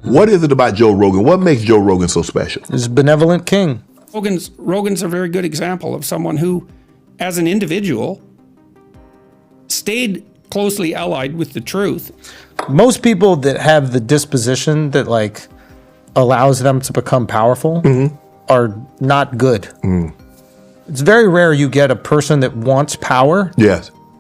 What is it about Joe Rogan? What makes Joe Rogan so special? He's a benevolent king. Rogan's a very good example of someone who, as an individual, stayed closely allied with the truth. Most people that have the disposition that like allows them to become powerful are not good. It's very rare you get a person that wants power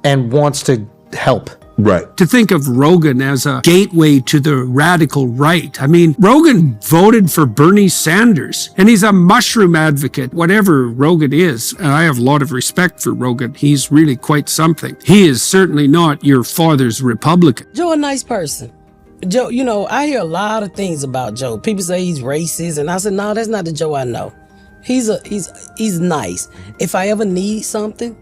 and wants to help. Right. To think of Rogan as a gateway to the radical right. I mean, Rogan voted for Bernie Sanders, and he's a mushroom advocate, whatever Rogan is. And I have a lot of respect for Rogan. He's really quite something. He is certainly not your father's Republican. Joe a nice person. Joe, you know, I hear a lot of things about Joe. People say he's racist, and I said, no, that's not the Joe I know. He's nice. If I ever need something,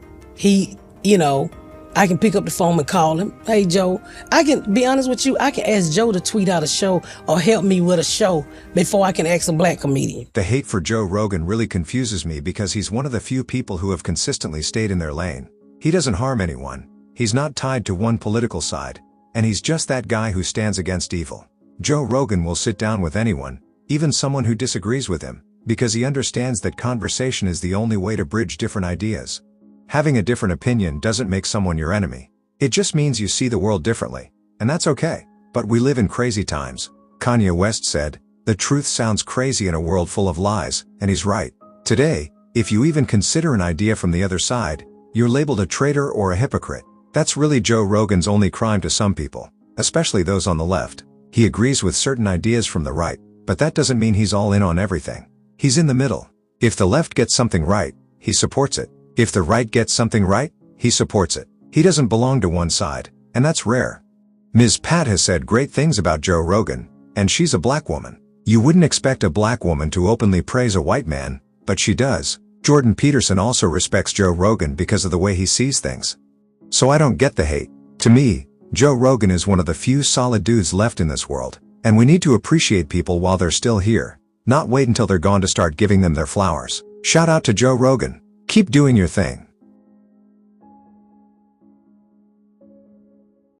I can pick up the phone and call him. Hey, Joe, I can be honest with you. I can ask Joe to tweet out a show or help me with a show before I can ask a black comedian. The hate for Joe Rogan really confuses me because he's one of the few people who have consistently stayed in their lane. He doesn't harm anyone. He's not tied to one political side. And he's just that guy who stands against evil. Joe Rogan will sit down with anyone, even someone who disagrees with him, because he understands that conversation is the only way to bridge different ideas. Having a different opinion doesn't make someone your enemy. It just means you see the world differently. And that's okay. But we live in crazy times. Kanye West said, "The truth sounds crazy in a world full of lies," and he's right. Today, if you even consider an idea from the other side, you're labeled a traitor or a hypocrite. That's really Joe Rogan's only crime to some people, especially those on the left. He agrees with certain ideas from the right, but that doesn't mean he's all in on everything. He's in the middle. If the left gets something right, he supports it. If the right gets something right, he supports it. He doesn't belong to one side, and that's rare. Ms. Pat has said great things about Joe Rogan, and she's a black woman. You wouldn't expect a black woman to openly praise a white man, but she does. Jordan Peterson also respects Joe Rogan because of the way he sees things. So I don't get the hate. To me, Joe Rogan is one of the few solid dudes left in this world, and we need to appreciate people while they're still here, not wait until they're gone to start giving them their flowers. Shout out to Joe Rogan. Keep doing your thing.